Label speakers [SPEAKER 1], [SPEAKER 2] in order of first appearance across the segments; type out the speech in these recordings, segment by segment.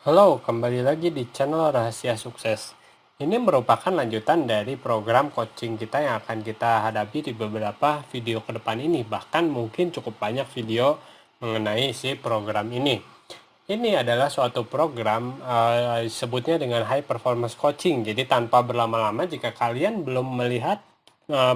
[SPEAKER 1] Halo, kembali lagi di channel Rahasia Sukses. Ini merupakan lanjutan dari program coaching kita yang akan kita hadapi di beberapa video ke depan ini. Bahkan mungkin cukup banyak video mengenai si program ini. Ini adalah suatu program sebutnya dengan high performance coaching. Jadi tanpa berlama-lama, jika kalian belum melihat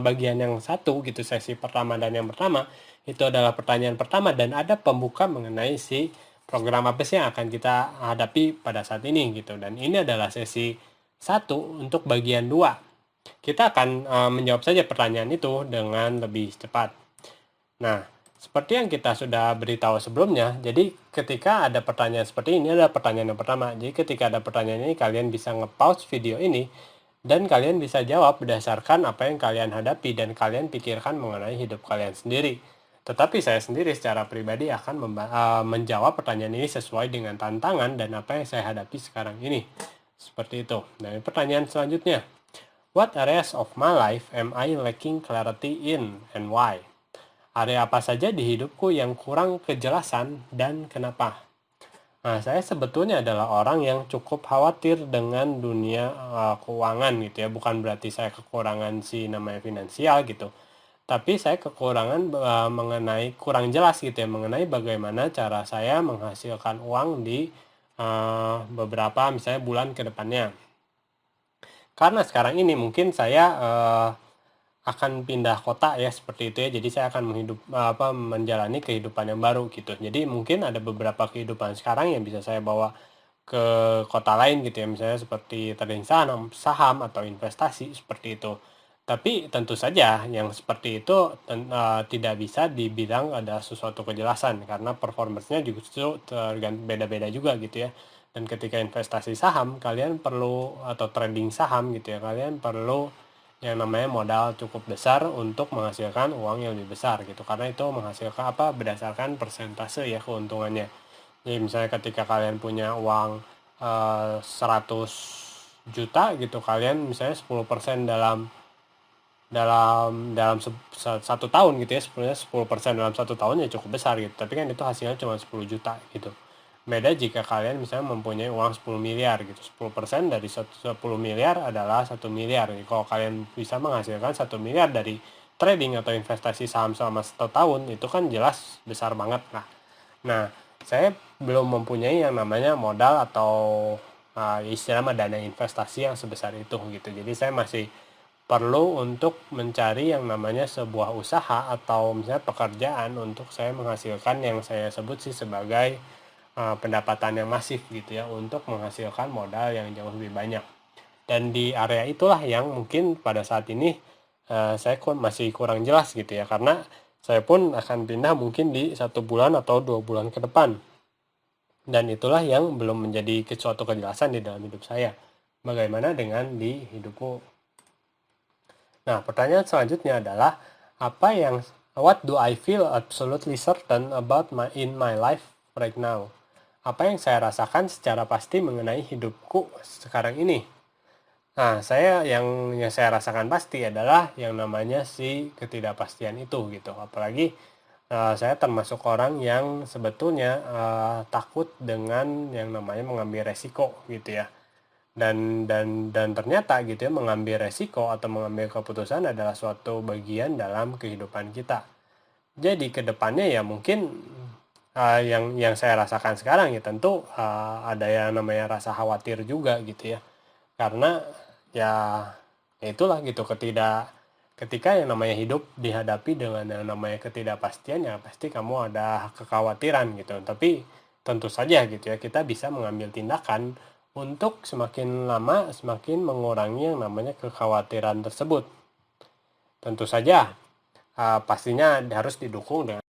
[SPEAKER 1] bagian yang satu gitu, sesi pertama dan yang pertama, itu adalah pertanyaan pertama dan ada pembuka mengenai si program apa sih yang akan kita hadapi pada saat ini gitu. Dan ini adalah sesi satu untuk bagian 2. Kita akan menjawab saja pertanyaan itu dengan lebih cepat. Nah, seperti yang kita sudah beritahu sebelumnya, jadi ketika ada pertanyaan seperti ini, adalah pertanyaan yang pertama. Jadi ketika ada pertanyaan ini, kalian bisa nge-pause video ini dan kalian bisa jawab berdasarkan apa yang kalian hadapi dan kalian pikirkan mengenai hidup kalian sendiri. Tetapi saya sendiri secara pribadi akan menjawab pertanyaan ini sesuai dengan tantangan dan apa yang saya hadapi sekarang ini. Seperti itu. Dan pertanyaan selanjutnya, what areas of my life am I lacking clarity in and why? Area apa saja di hidupku yang kurang kejelasan dan kenapa? Nah, saya sebetulnya adalah orang yang cukup khawatir dengan dunia keuangan gitu ya. Bukan berarti saya kekurangan si namanya finansial gitu. Tapi saya kekurangan mengenai kurang jelas gitu ya, mengenai bagaimana cara saya menghasilkan uang di beberapa misalnya bulan ke depannya. Karena sekarang ini mungkin saya akan pindah kota ya, seperti itu ya. Jadi saya akan menjalani kehidupan yang baru gitu. Jadi mungkin ada beberapa kehidupan sekarang yang bisa saya bawa ke kota lain gitu ya, misalnya seperti trading saham atau investasi seperti itu. Tapi tentu saja yang seperti itu tidak bisa dibilang ada sesuatu kejelasan karena performance-nya justru beda-beda juga gitu ya. Dan ketika investasi saham, kalian perlu, atau trading saham gitu ya, kalian perlu yang namanya modal cukup besar untuk menghasilkan uang yang lebih besar gitu, karena itu menghasilkan berdasarkan persentase ya keuntungannya. Jadi misalnya ketika kalian punya uang 100 juta gitu, kalian misalnya 10% dalam satu tahun gitu ya, sebenarnya 10% dalam satu tahun ya cukup besar gitu, tapi kan itu hasilnya cuma 10 juta gitu. Beda jika kalian misalnya mempunyai uang 10 miliar gitu. 10% dari 10 miliar adalah 1 miliar. Jadi kalau kalian bisa menghasilkan 1 miliar dari trading atau investasi saham selama 1 tahun, itu kan jelas besar banget lah. Nah, saya belum mempunyai yang namanya modal atau istilah dana investasi yang sebesar itu gitu. Jadi saya masih perlu untuk mencari yang namanya sebuah usaha atau misalnya pekerjaan untuk saya menghasilkan yang saya sebut sih sebagai pendapatan yang masif gitu ya, untuk menghasilkan modal yang jauh lebih banyak. Dan di area itulah yang mungkin pada saat ini saya masih kurang jelas gitu ya, karena saya pun akan pindah mungkin di 1 bulan atau 2 bulan ke depan. Dan itulah yang belum menjadi suatu kejelasan di dalam hidup saya. Bagaimana dengan di hidupmu? Nah, pertanyaan selanjutnya adalah what do I feel absolutely certain about in my life right now? Apa yang saya rasakan secara pasti mengenai hidupku sekarang ini? Nah, yang saya rasakan pasti adalah yang namanya si ketidakpastian itu gitu. Apalagi saya termasuk orang yang sebetulnya takut dengan yang namanya mengambil resiko gitu ya. Dan ternyata gitu ya, mengambil resiko atau mengambil keputusan adalah suatu bagian dalam kehidupan kita. Jadi kedepannya ya mungkin yang saya rasakan sekarang ya tentu ada yang namanya rasa khawatir juga gitu ya, karena ya itulah gitu, ketika yang namanya hidup dihadapi dengan yang namanya ketidakpastian, ya pasti kamu ada kekhawatiran gitu. Tapi tentu saja gitu ya, kita bisa mengambil tindakan untuk semakin lama semakin mengurangi yang namanya kekhawatiran tersebut. Tentu saja pastinya harus didukung dengan